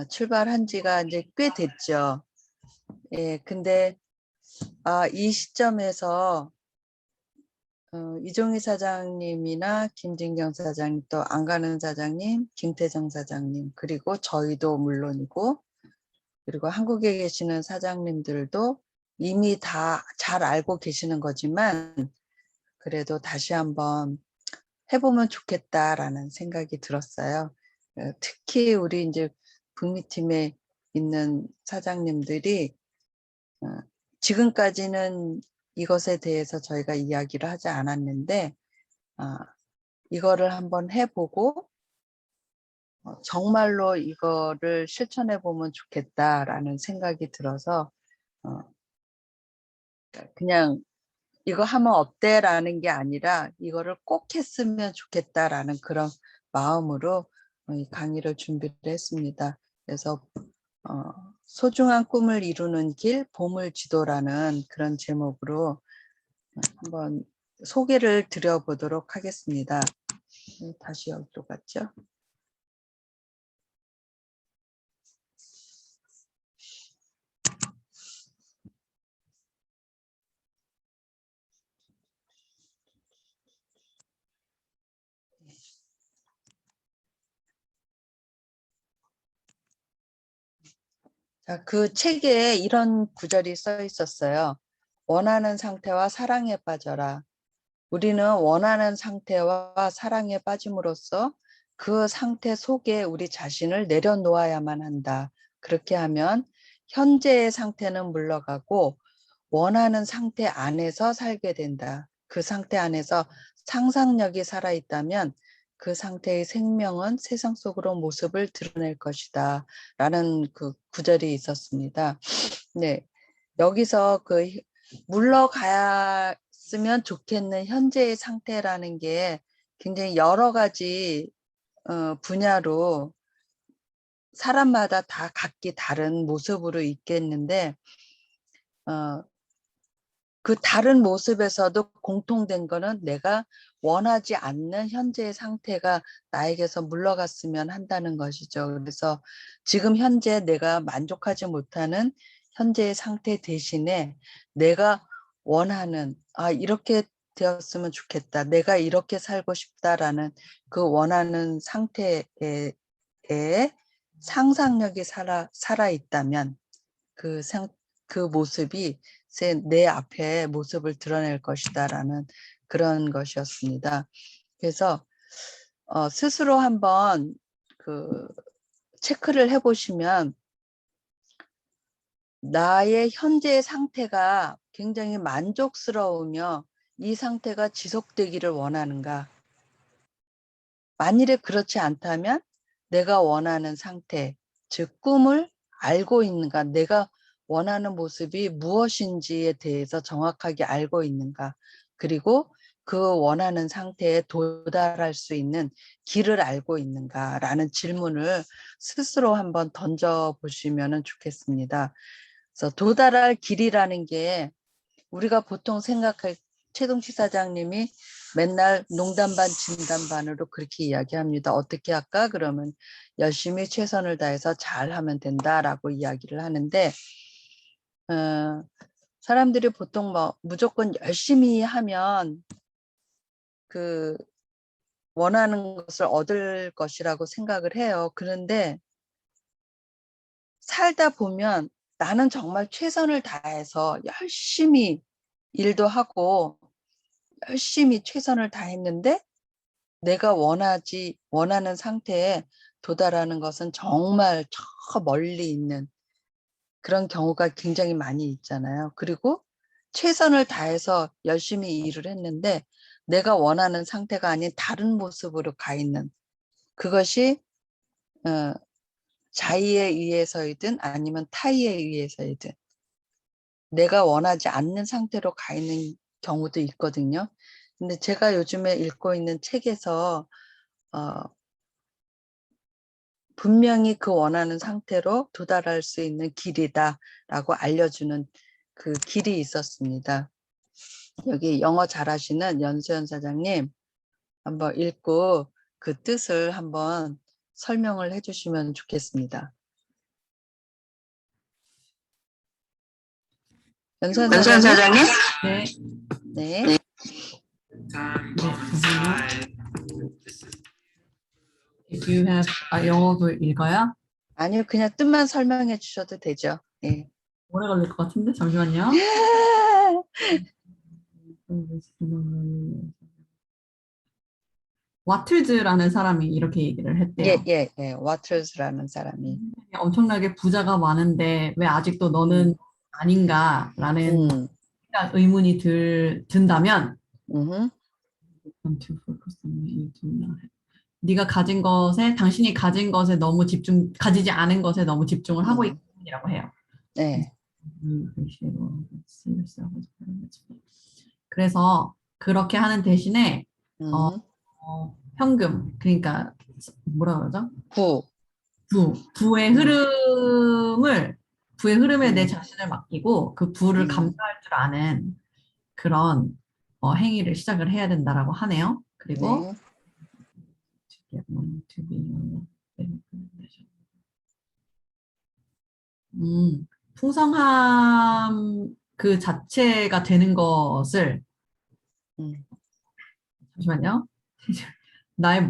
출발한 지가 이제 꽤 됐죠. 예, 근데 이 시점에서 이종희 사장님이나 김진경 사장님, 또 안가는 사장님, 김태정 사장님, 그리고 저희도 물론이고, 그리고 한국에 계시는 사장님들도 이미 다 잘 알고 계시는 거지만, 그래도 다시 한번 해보면 좋겠다라는 생각이 들었어요. 특히 우리 이제 북미팀에 있는 사장님들이 지금까지는 이것에 대해서 저희가 이야기를 하지 않았는데 이거를 한번 해보고 정말로 이거를 실천해 보면 좋겠다라는 생각이 들어서 그냥 이거 하면 어때라는 게 아니라 이거를 꼭 했으면 좋겠다라는 그런 마음으로 이 강의를 준비를 했습니다. 그래서 소중한 꿈을 이루는 길 보물지도라는 그런 제목으로 한번 소개를 드려보도록 하겠습니다. 다시 여기로 갔죠. 자, 그 책에 이런 구절이 써 있었어요. 원하는 상태와 사랑에 빠져라. 우리는 원하는 상태와 사랑에 빠짐으로써 그 상태 속에 우리 자신을 내려놓아야만 한다. 그렇게 하면 현재의 상태는 물러가고 원하는 상태 안에서 살게 된다. 그 상태 안에서 상상력이 살아있다면 그 상태의 생명은 세상 속으로 모습을 드러낼 것이다. 라는 그 구절이 있었습니다. 네. 여기서 그 물러갔으면 좋겠는 현재의 상태라는 게 굉장히 여러 가지 분야로 사람마다 다 각기 다른 모습으로 있겠는데 그 다른 모습에서도 공통된 거는 내가 원하지 않는 현재의 상태가 나에게서 물러갔으면 한다는 것이죠. 그래서 지금 현재 내가 만족하지 못하는 현재의 상태 대신에 내가 원하는 이렇게 되었으면 좋겠다. 내가 이렇게 살고 싶다라는 그 원하는 상태에 상상력이 살아 있다면 그 모습이 내 앞에 모습을 드러낼 것이다라는 그런 것이었습니다. 그래서 스스로 한번 그 체크를 해보시면 나의 현재의 상태가 굉장히 만족스러우며 이 상태가 지속되기를 원하는가? 만일에 그렇지 않다면 내가 원하는 상태, 즉 꿈을 알고 있는가? 내가 원하는 모습이 무엇인지에 대해서 정확하게 알고 있는가? 그리고 그 원하는 상태에 도달할 수 있는 길을 알고 있는가라는 질문을 스스로 한번 던져보시면 좋겠습니다. 그래서 도달할 길이라는 게 우리가 보통 생각할 최동식 사장님이 맨날 농담 반 진담 반으로 그렇게 이야기합니다. 어떻게 할까? 그러면 열심히 최선을 다해서 잘하면 된다라고 이야기를 하는데 사람들이 보통 뭐 무조건 열심히 하면 그 원하는 것을 얻을 것이라고 생각을 해요. 그런데 살다 보면 나는 정말 최선을 다해서 열심히 일도 하고 열심히 최선을 다했는데 내가 원하는 상태에 도달하는 것은 정말 저 멀리 있는 그런 경우가 굉장히 많이 있잖아요. 그리고 최선을 다해서 열심히 일을 했는데 내가 원하는 상태가 아닌 다른 모습으로 가 있는 그것이 자의에 의해서이든 아니면 타의에 의해서이든 내가 원하지 않는 상태로 가 있는 경우도 있거든요. 근데 제가 요즘에 읽고 있는 책에서 분명히 그 원하는 상태로 도달할 수 있는 길이다라고 알려주는 그 길이 있었습니다. 여기 영어 잘하시는 연수연 사장님 한번 읽고 그 뜻을 한번 설명을 해주시면 좋겠습니다. 연수원 연수원 사장님? 사장님? 네. 네. Do you have 영어도 읽어요? 아니요, 그냥 뜻만 설명해 주셔도 되죠. 예. 오래 걸릴 것 같은데 잠시만요. 와틀즈라는 사람이 이렇게 얘기를 했대요. 예. 와트스라는 사람이. 엄청나게 부자가 많은데 왜 아직도 너는 아닌가라는 의문이 든다면 네가 가진 것에 당신이 가진 것에 너무 가지지 않은 것에 너무 집중을 하고 있다고 해요. 네. 그래서 그렇게 하는 대신에 현금, 그러니까 뭐라 그러죠? 부의 흐름에 내 자신을 맡기고 그 부를 감사할 줄 아는 그런 행위를 시작을 해야 된다라고 하네요. 그리고 풍성함 그 자체가 되는 것을 잠시만요. 나의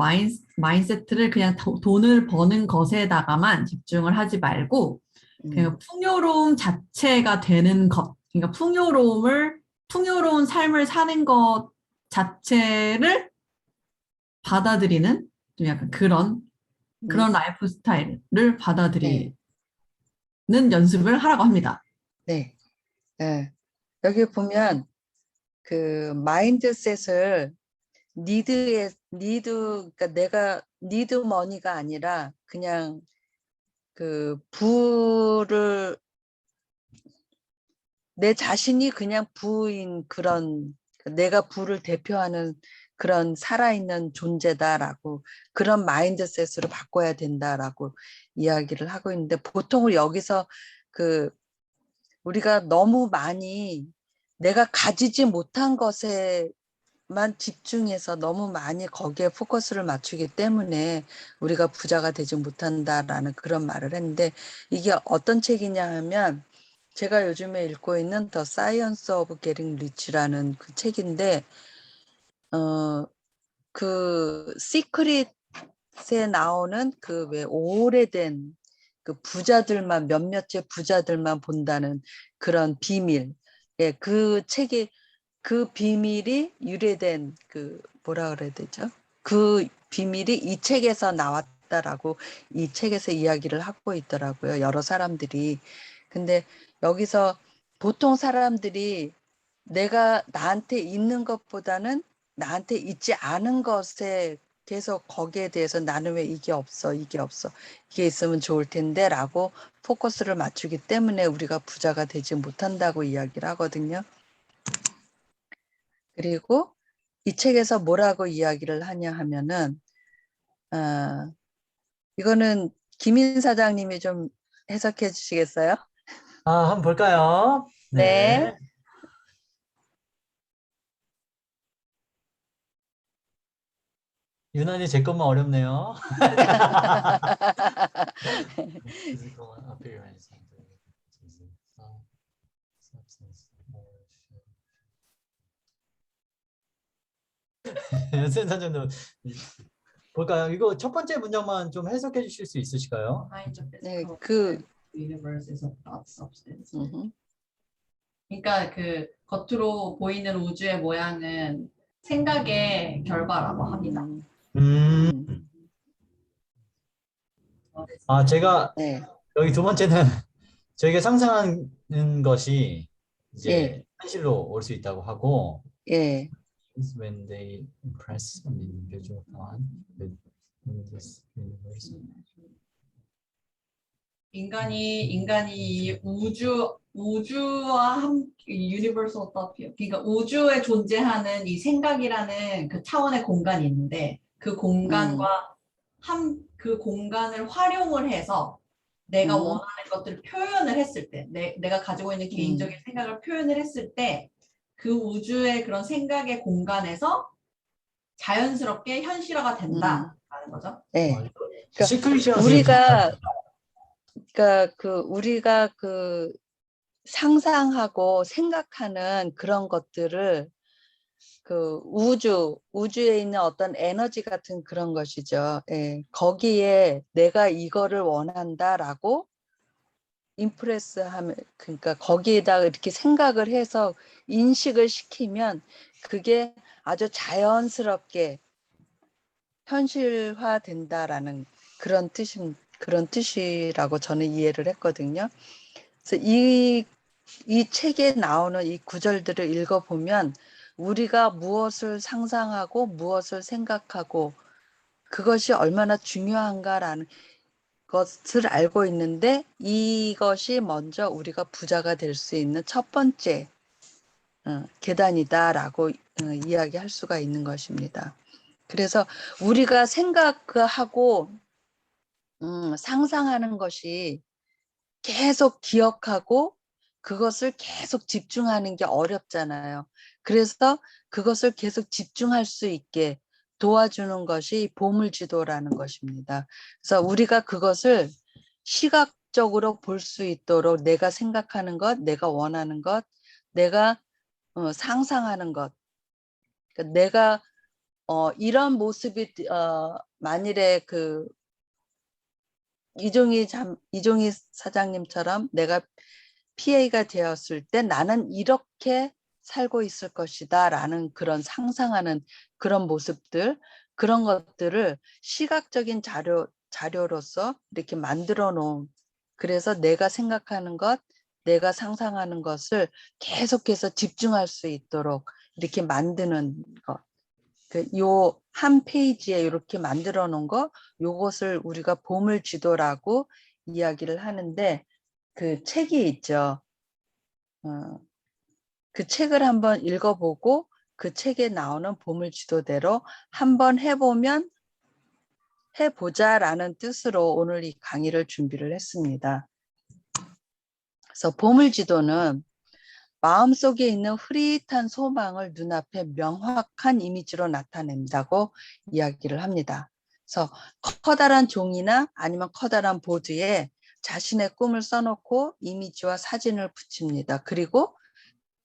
마인세트를 그냥 돈을 버는 것에다가만 집중을 하지 말고 그냥 풍요로움 자체가 되는 것, 그러니까 풍요로운 삶을 사는 것 자체를 받아들이는 좀 약간 그런 라이프 스타일을 받아들이는 연습을 하라고 합니다. 네. 네. 여기 보면 그 마인드셋을 그러니까 내가 니드 머니가 아니라 그냥 그 부를 내 자신이 그냥 부인 그런 내가 부를 대표하는 그런 살아있는 존재다라고 그런 마인드셋으로 바꿔야 된다라고 이야기를 하고 있는데 보통 여기서 그 우리가 너무 많이 내가 가지지 못한 것에만 집중해서 너무 많이 거기에 포커스를 맞추기 때문에 우리가 부자가 되지 못한다라는 그런 말을 했는데 이게 어떤 책이냐 하면 제가 요즘에 읽고 있는 The Science of Getting Rich라는 그 책인데 그 시크릿에 나오는 그 왜 오래된 그 부자들만 몇몇의 부자들만 본다는 그런 비밀. 예, 그 책이 그 비밀이 유래된 그 뭐라 그래야 되죠? 그 비밀이 이 책에서 나왔다라고 이 책에서 이야기를 하고 있더라고요. 여러 사람들이. 근데 여기서 보통 사람들이 내가 나한테 있는 것보다는 나한테 있지 않은 것에 계속 거기에 대해서 나는 왜 이게 없어 이게 있으면 좋을 텐데 라고 포커스를 맞추기 때문에 우리가 부자가 되지 못한다고 이야기를 하거든요. 그리고 이 책에서 뭐라고 이야기를 하냐 하면은 이거는 김인 사장님이 좀 해석해 주시겠어요? 한번 볼까요? 네. 유난히 제 것만 어렵네요. 연센 사장님 볼까요? 이거 첫 번째 문장만 좀 해석해 주실 수 있으실까요? 네, 그러니까 그 겉으로 보이는 우주의 모양은 생각의 결과라고 합니다. 제가 네. 여기 두 번째는 저희가 상상하는 것이 이제 현실로 올 수 있다고 하고 예. when they impress an individual on this universe. 인간이 우주와 universal thought, 그러니까 우주에 존재하는 이 생각이라는 그 차원의 공간이 있는데 그 공간과 그 공간을 활용을 해서 내가 원하는 것들을 표현을 했을 때 내가 가지고 있는 개인적인 생각을 표현을 했을 때 그 우주의 그런 생각의 공간에서 자연스럽게 현실화가 된다라는 거죠. 네. 그러니까 우리가 그 우리가 그 상상하고 생각하는 그런 것들을 그 우주에 있는 어떤 에너지 같은 그런 것이죠. 예, 거기에 내가 이거를 원한다라고 임프레스하면, 그러니까 거기에다가 이렇게 생각을 해서 인식을 시키면 그게 아주 자연스럽게 현실화된다라는 그런 뜻이라고 저는 이해를 했거든요. 그래서 이 책에 나오는 이 구절들을 읽어보면 우리가 무엇을 상상하고 무엇을 생각하고 그것이 얼마나 중요한가라는 것을 알고 있는데, 이것이 먼저 우리가 부자가 될 수 있는 첫 번째 계단이다라고 이야기할 수가 있는 것입니다. 그래서 우리가 생각하고 상상하는 것이 계속 기억하고 그것을 계속 집중하는 게 어렵잖아요. 그래서 그것을 계속 집중할 수 있게 도와주는 것이 보물지도라는 것입니다. 그래서 우리가 그것을 시각적으로 볼 수 있도록 내가 생각하는 것, 내가 원하는 것, 내가 상상하는 것, 그러니까 내가 이런 모습이 만일에 그 이종희 사장님처럼 내가 PA가 되었을 때 나는 이렇게 살고 있을 것이다 라는 그런 상상하는 그런 모습들, 그런 것들을 시각적인 자료로서 이렇게 만들어 놓은, 그래서 내가 생각하는 것, 내가 상상하는 것을 계속해서 집중할 수 있도록 이렇게 만드는 것. 요 한 페이지에 이렇게 만들어 놓은 거, 요것을 우리가 보물지도라고 이야기를 하는데, 그 책이 있죠. 그 책을 한번 읽어보고 그 책에 나오는 보물지도대로 한번 해보자라는 뜻으로 오늘 이 강의를 준비를 했습니다. 그래서 보물지도는 마음속에 있는 흐릿한 소망을 눈앞에 명확한 이미지로 나타낸다고 이야기를 합니다. 그래서 커다란 종이나 아니면 커다란 보드에 자신의 꿈을 써놓고 이미지와 사진을 붙입니다. 그리고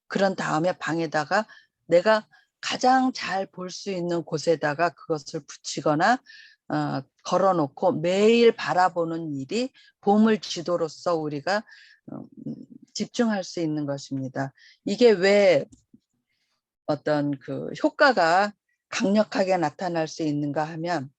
그런 다음에 방에다가 내가 가장 잘 볼 수 있는 곳에다가 그것을 붙이거나 걸어놓고 매일 바라보는 일이 보물지도로서 우리가 집중할 수 있는 것입니다. 이게 왜 어떤 그 효과가 강력하게 나타날 수 있는가 하면,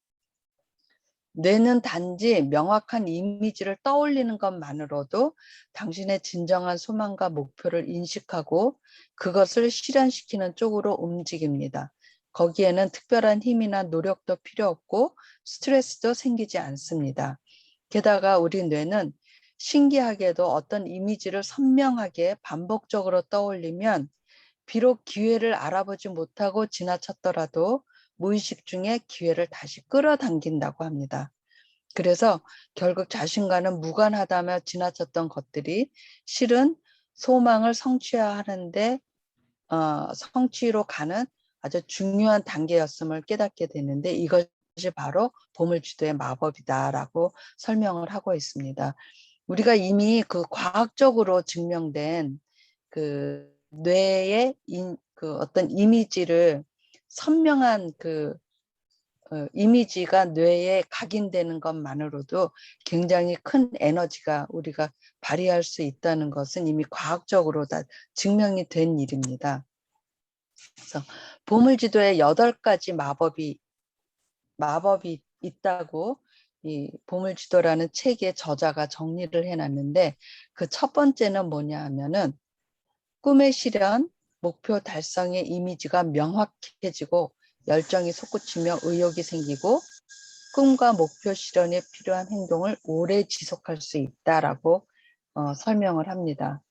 뇌는 단지 명확한 이미지를 떠올리는 것만으로도 당신의 진정한 소망과 목표를 인식하고 그것을 실현시키는 쪽으로 움직입니다. 거기에는 특별한 힘이나 노력도 필요 없고 스트레스도 생기지 않습니다. 게다가 우리 뇌는 신기하게도 어떤 이미지를 선명하게 반복적으로 떠올리면 비록 기회를 알아보지 못하고 지나쳤더라도 무의식 중에 기회를 다시 끌어당긴다고 합니다. 그래서 결국 자신과는 무관하다며 지나쳤던 것들이 실은 소망을 성취하는데 성취로 가는 아주 중요한 단계였음을 깨닫게 되는데, 이것이 바로 보물지도의 마법이다라고 설명을 하고 있습니다. 우리가 이미 그 과학적으로 증명된 그 뇌의 그 어떤 이미지를 선명한 그 이미지가 뇌에 각인되는 것만으로도 굉장히 큰 에너지가 우리가 발휘할 수 있다는 것은 이미 과학적으로 다 증명이 된 일입니다. 그래서 보물지도에 8가지 마법이 있다고 이 보물지도라는 책의 저자가 정리를 해놨는데, 그 첫 번째는 뭐냐 하면은 꿈의 실현, 목표 달성의 이미지가 명확해지고 열정이 솟구치며 의욕이 생기고 꿈과 목표 실현에 필요한 행동을 오래 지속할 수 있다라고 설명을 합니다.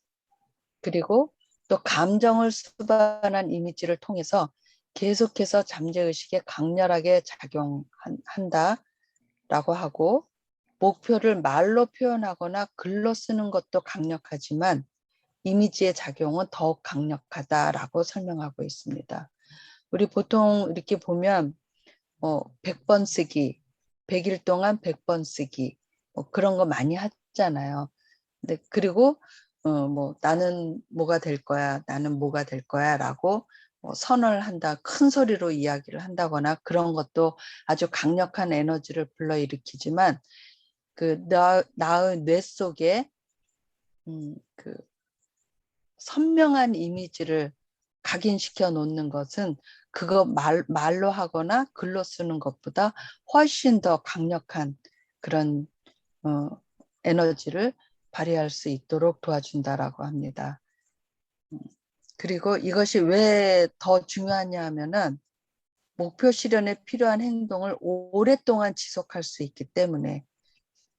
그리고 또 감정을 수반한 이미지를 통해서 계속해서 잠재의식에 강렬하게 작용한다라고 하고, 목표를 말로 표현하거나 글로 쓰는 것도 강력하지만 이미지의 작용은 더욱 강력하다라고 설명하고 있습니다. 우리 보통 이렇게 보면 100번 쓰기, 100일 동안 100번 쓰기, 그런 거 많이 하잖아요. 근데 그리고 뭐 나는 뭐가 될 거야, 나는 뭐가 될 거야라고 선언을 한다, 큰 소리로 이야기를 한다거나 그런 것도 아주 강력한 에너지를 불러일으키지만 그 나의 뇌 속에 그 선명한 이미지를 각인시켜 놓는 것은 그거 말로 하거나 글로 쓰는 것보다 훨씬 더 강력한 그런 에너지를 발휘할 수 있도록 도와준다라고 합니다. 그리고 이것이 왜 더 중요하냐 하면은 목표 실현에 필요한 행동을 오랫동안 지속할 수 있기 때문에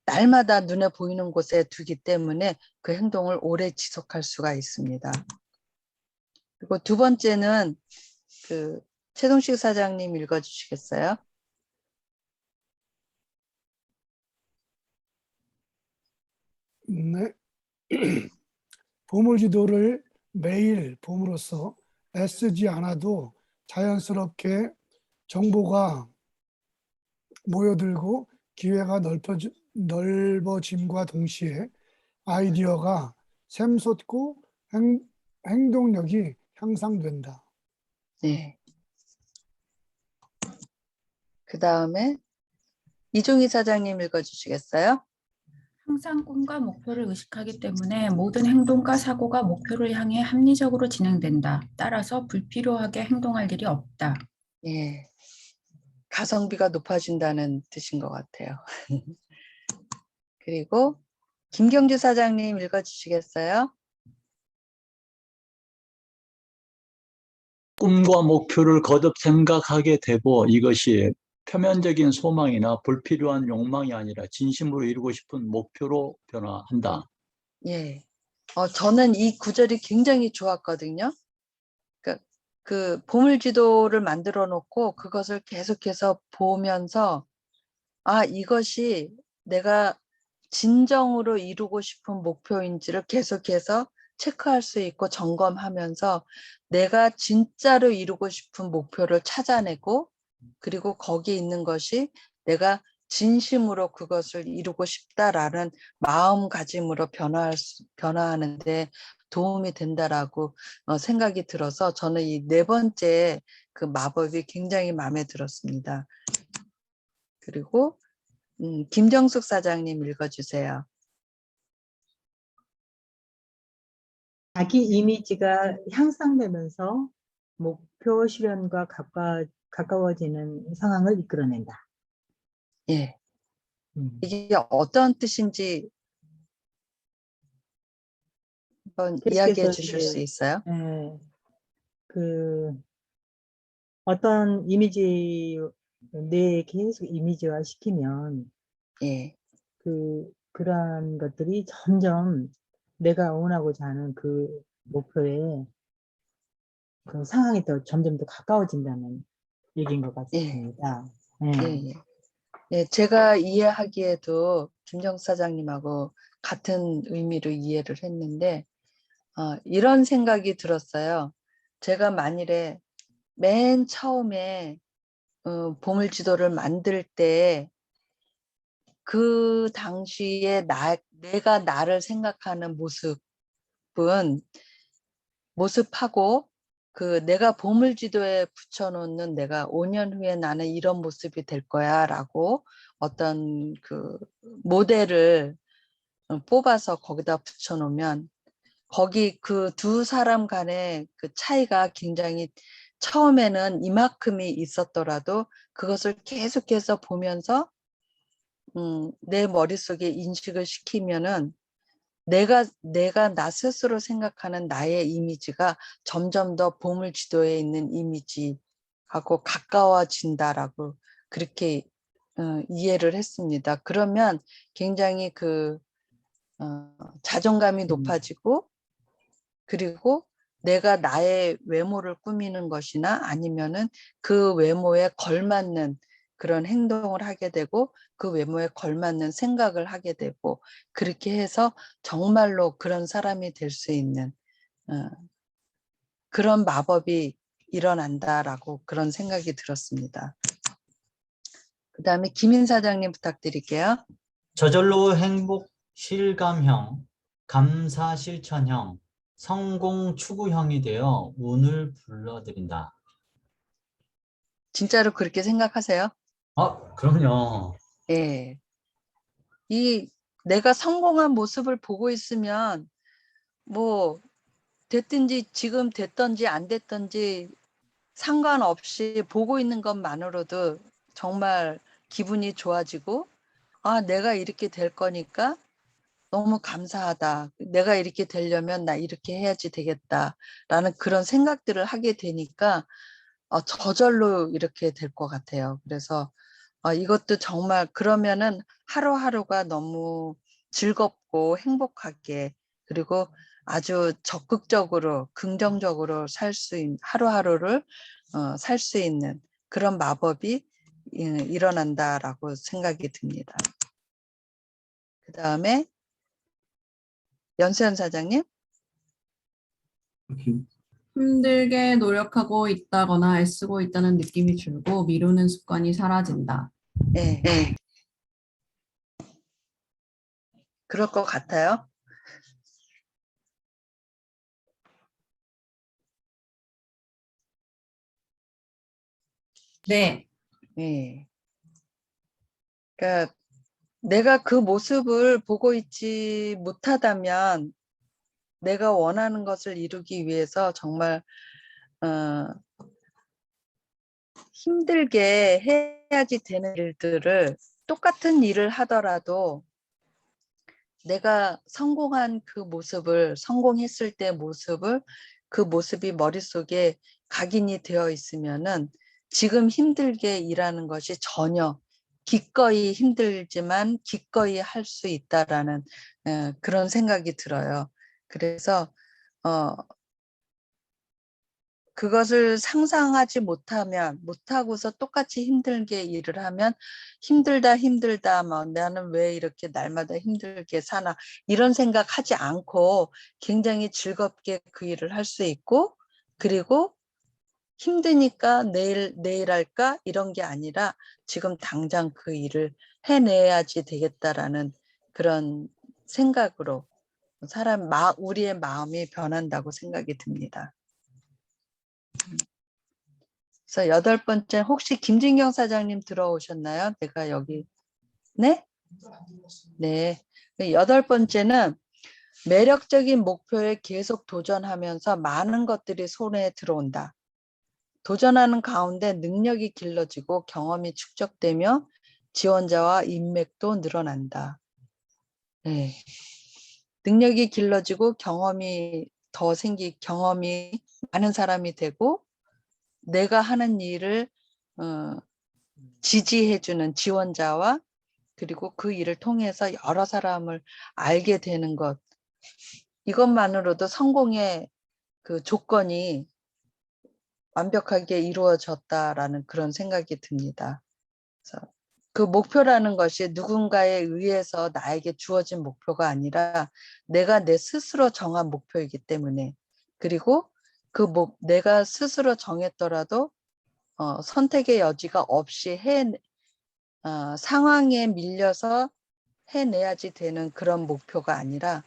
날마다 눈에 보이는 곳에 두기 때문에 그 행동을 오래 지속할 수가 있습니다. 그리고 두 번째는 그 최동식 사장님 읽어주시겠어요? 네. 보물지도를 매일 봄으로써 애쓰지 않아도 자연스럽게 정보가 모여들고 기회가 넓어짐과 동시에 아이디어가 샘솟고 행동력이 향상된다. 네. 그 다음에 이종희 사장님 읽어주시겠어요? 항상 꿈과 목표를 의식하기 때문에 모든 행동과 사고가 목표를 향해 합리적으로 진행된다. 따라서 불필요하게 행동할 일이 없다. 예. 가성비가 높아진다는 뜻인 것 같아요. 그리고 김경주 사장님 읽어주시겠어요? 꿈과 목표를 거듭 생각하게 되고 이것이 표면적인 소망이나 불필요한 욕망이 아니라 진심으로 이루고 싶은 목표로 변화한다. 예. 저는 이 구절이 굉장히 좋았거든요. 그 보물지도를 만들어 놓고 그것을 계속해서 보면서 이것이 내가 진정으로 이루고 싶은 목표인지를 계속해서 체크할 수 있고 점검하면서 내가 진짜로 이루고 싶은 목표를 찾아내고 그리고 거기에 있는 것이 내가 진심으로 그것을 이루고 싶다라는 마음가짐으로 변화하는데 도움이 된다라고 생각이 들어서 저는 이 네 번째 그 마법이 굉장히 마음에 들었습니다. 그리고 김정숙 사장님 읽어주세요. 자기 이미지가 향상되면서 목표 실현과 가까워지는 상황을 이끌어낸다. 예. 이게 어떤 뜻인지 한번 이야기해 주실 수 있어요? 그 어떤 이미지 뇌에 계속 이미지화 시키면 예. 그러한 것들이 점점 내가 원하고자 하는 그 목표에 그 상황이 점점 더 가까워진다는 얘기인 것 같습니다. 예. 예, 제가 이해하기에도 김정수 사장님하고 같은 의미로 이해를 했는데 이런 생각이 들었어요. 제가 만일에 맨 처음에 보물지도를 만들 때 그 당시에 내가 나를 생각하는 모습하고 그 내가 보물지도에 붙여놓는 내가 5년 후에 나는 이런 모습이 될 거야 라고 어떤 그 모델을 뽑아서 거기다 붙여놓으면 거기 그 두 사람 간의 그 차이가 굉장히 처음에는 이만큼이 있었더라도 그것을 계속해서 보면서 내 머릿속에 인식을 시키면은 내가 나 스스로 생각하는 나의 이미지가 점점 더 보물지도에 있는 이미지하고 가까워진다라고 그렇게 이해를 했습니다. 그러면 굉장히 자존감이 높아지고 그리고 내가 나의 외모를 꾸미는 것이나 아니면은 그 외모에 걸맞는 그런 행동을 하게 되고 그 외모에 걸맞는 생각을 하게 되고 그렇게 해서 정말로 그런 사람이 될 수 있는 그런 마법이 일어난다라고 그런 생각이 들었습니다. 그 다음에 김인 사장님 부탁드릴게요. 저절로 행복 실감형 감사 실천형, 성공 추구형이 되어 운을 불러들인다. 진짜로 그렇게 생각하세요? 그럼요. 예. 이 내가 성공한 모습을 보고 있으면 뭐 됐든지 지금 됐든지 안 됐든지 상관없이 보고 있는 것만으로도 정말 기분이 좋아지고, 아, 내가 이렇게 될 거니까 너무 감사하다. 내가 이렇게 되려면 나 이렇게 해야지 되겠다라는 그런 생각들을 하게 되니까 저절로 이렇게 될 것 같아요. 그래서 이것도 정말 그러면은 하루하루가 너무 즐겁고 행복하게, 그리고 아주 적극적으로 긍정적으로 살 수 있는 하루하루를 살 수 있는 그런 마법이 일어난다라고 생각이 듭니다. 그 다음에 연수연 사장님. 힘들게 노력하고 있다거나 애쓰고 있다는 느낌이 줄고 미루는 습관이 사라진다. 네, 그럴 것 같아요. 네. 네. 그러니까 내가 그 모습을 보고 있지 못하다면 내가 원하는 것을 이루기 위해서 정말 힘들게 해야지 되는 일들을, 똑같은 일을 하더라도 내가 성공한 그 모습을, 성공했을 때 모습을, 그 모습이 머릿속에 각인이 되어 있으면은 지금 힘들게 일하는 것이 전혀, 기꺼이 힘들지만 기꺼이 할 수 있다라는 그런 생각이 들어요. 그래서 그것을 상상하지 못하고서 똑같이 힘들게 일을 하면 힘들다 막 나는 왜 이렇게 날마다 힘들게 사나 이런 생각하지 않고 굉장히 즐겁게 그 일을 할 수 있고, 그리고 힘드니까 내일 할까 이런 게 아니라 지금 당장 그 일을 해내야지 되겠다라는 그런 생각으로 우리의 마음이 변한다고 생각이 듭니다. 그래서 8번째, 혹시 김진경 사장님 들어오셨나요? 내가 여기, 네? 네. 8번째는 매력적인 목표에 계속 도전하면서 많은 것들이 손에 들어온다. 도전하는 가운데 능력이 길러지고 경험이 축적되며 지원자와 인맥도 늘어난다. 네. 능력이 길러지고 경험이 많은 사람이 되고, 내가 하는 일을 지지해주는 지원자와, 그리고 그 일을 통해서 여러 사람을 알게 되는 것, 이것만으로도 성공의 그 조건이 완벽하게 이루어졌다라는 그런 생각이 듭니다. 그래서 그 목표라는 것이 누군가에 의해서 나에게 주어진 목표가 아니라 내가 내 스스로 정한 목표이기 때문에, 그리고 내가 스스로 정했더라도 선택의 여지가 없이 상황에 밀려서 해내야지 되는 그런 목표가 아니라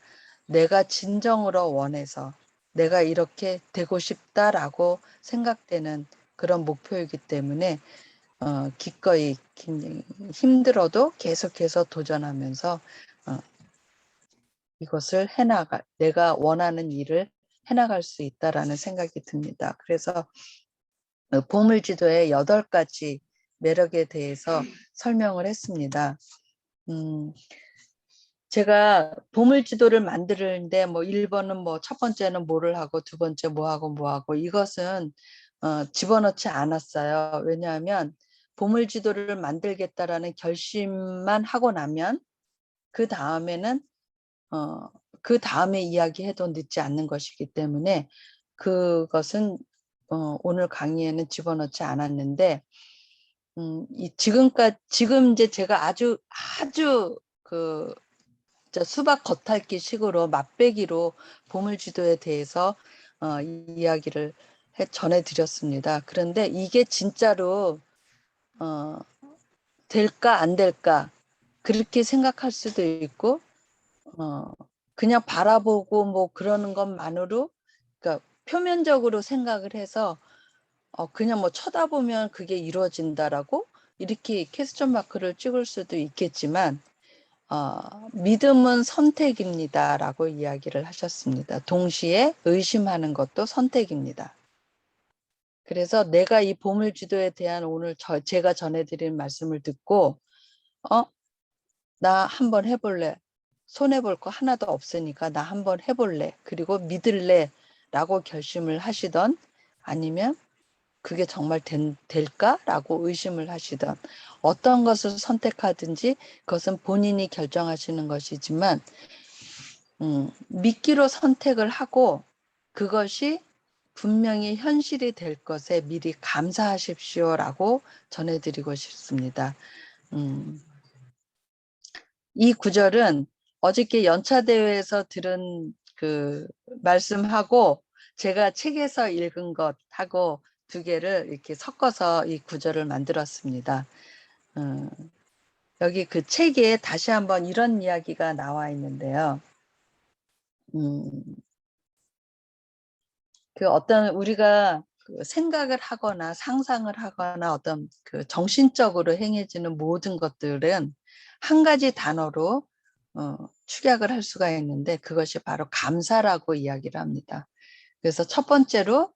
내가 진정으로 원해서 내가 이렇게 되고 싶다라고 생각되는 그런 목표이기 때문에 기꺼이 굉장히 힘들어도 계속해서 도전하면서 이것을 내가 원하는 일을 해나갈 수 있다라는 생각이 듭니다. 그래서 보물지도의 8가지 매력에 대해서 설명을 했습니다. 제가 보물지도를 만드는데 뭐 1번은 뭐 첫 번째는 뭐를 하고 두 번째 뭐 하고 이것은 집어넣지 않았어요. 왜냐하면 보물지도를 만들겠다라는 결심만 하고 나면 그 다음에는 그 다음에 이야기해도 늦지 않는 것이기 때문에 그것은 오늘 강의에는 집어넣지 않았는데, 지금 이제 제가 아주 그 수박 겉핥기 식으로 맛배기로 보물지도에 대해서 이야기를 전해드렸습니다. 그런데 이게 진짜로 될까 안 될까 그렇게 생각할 수도 있고, 그냥 바라보고 뭐 그러는 것만으로, 그러니까 표면적으로 생각을 해서 그냥 뭐 쳐다보면 그게 이루어진다라고 이렇게 퀘스천 마크를 찍을 수도 있겠지만, 믿음은 선택입니다라고 이야기를 하셨습니다. 동시에 의심하는 것도 선택입니다. 그래서 내가 이 보물지도에 대한 오늘 제가 전해드린 말씀을 듣고 나 한번 해볼래. 손해볼 거 하나도 없으니까 나 한번 해볼래. 그리고 믿을래 라고 결심을 하시던, 아니면 그게 정말 될까라고 의심을 하시던, 어떤 것을 선택하든지 그것은 본인이 결정하시는 것이지만 믿기로 선택을 하고 그것이 분명히 현실이 될 것에 미리 감사하십시오라고 전해드리고 싶습니다. 이 구절은 어저께 연차대회에서 들은 그 말씀하고 제가 책에서 읽은 것하고 두 개를 이렇게 섞어서 이 구절을 만들었습니다. 여기 그 책에 다시 한번 이런 이야기가 나와 있는데요. 그 어떤 우리가 그 생각을 하거나 상상을 하거나 어떤 그 정신적으로 행해지는 모든 것들은 한 가지 단어로 축약을 할 수가 있는데, 그것이 바로 감사라고 이야기를 합니다. 그래서 첫 번째로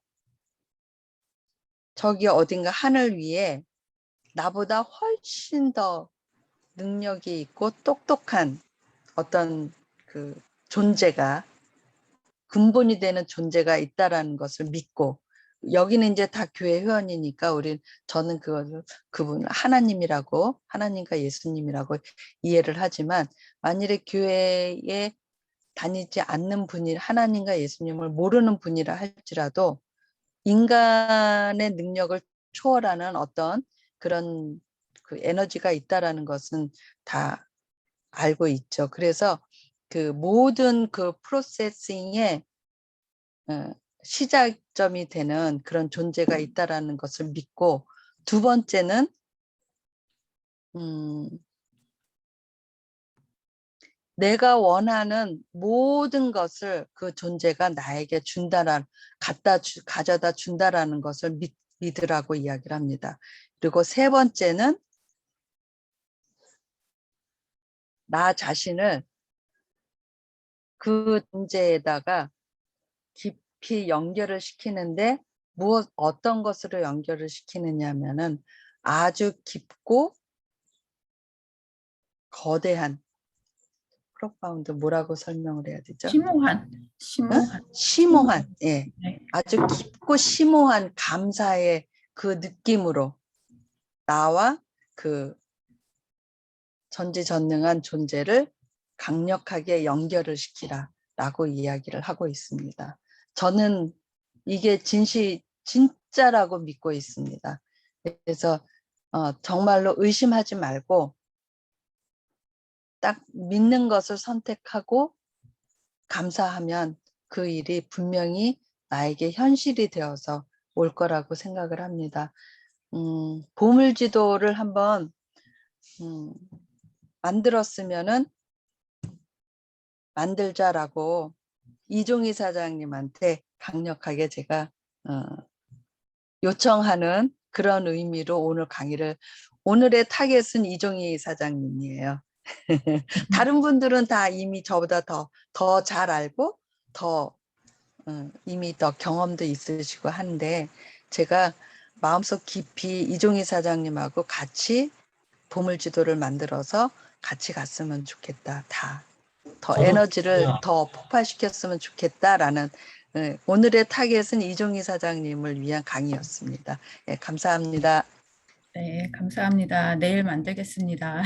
저기 어딘가 하늘 위에 나보다 훨씬 더 능력이 있고 똑똑한 어떤 그 존재가, 근본이 되는 존재가 있다라는 것을 믿고, 여기는 이제 다 교회 회원이니까 저는 그분을 하나님이라고, 하나님과 예수님이라고 이해를 하지만, 만일에 교회에 다니지 않는 분이 하나님과 예수님을 모르는 분이라 할지라도 인간의 능력을 초월하는 어떤 그런 그 에너지가 있다라는 것은 다 알고 있죠. 그래서 그 모든 그 프로세싱의 시작점이 되는 그런 존재가 있다라는 것을 믿고, 두 번째는 내가 원하는 모든 것을 그 존재가 나에게 가져다 준다라는 것을 믿으라고 이야기를 합니다. 그리고 세 번째는 나 자신을 그 존재에다가 깊이 연결을 시키는데, 어떤 것으로 연결을 시키느냐 하면은 아주 깊고 거대한, 프로파운드 뭐라고 설명을 해야 되죠? 심오한, 예, 네. 아주 깊고 심오한 감사의 그 느낌으로 나와 그 전지전능한 존재를 강력하게 연결을 시키라라고 이야기를 하고 있습니다. 저는 이게 진짜라고 믿고 있습니다. 그래서 정말로 의심하지 말고 딱 믿는 것을 선택하고 감사하면 그 일이 분명히 나에게 현실이 되어서 올 거라고 생각을 합니다. 보물지도를 한번 만들었으면은 만들자라고 이종희 사장님한테 강력하게 제가 요청하는 그런 의미로 오늘의 타겟은 이종희 사장님이에요. 다른 분들은 다 이미 저보다 더 잘 알고 이미 더 경험도 있으시고 한데, 제가 마음속 깊이 이종희 사장님하고 같이 보물지도를 만들어서 같이 갔으면 좋겠다. 더 에너지를 더 폭발시켰으면 좋겠다라는 오늘의 타겟은 이종희 사장님을 위한 강의였습니다. 예, 감사합니다. 네, 감사합니다. 내일 만들겠습니다.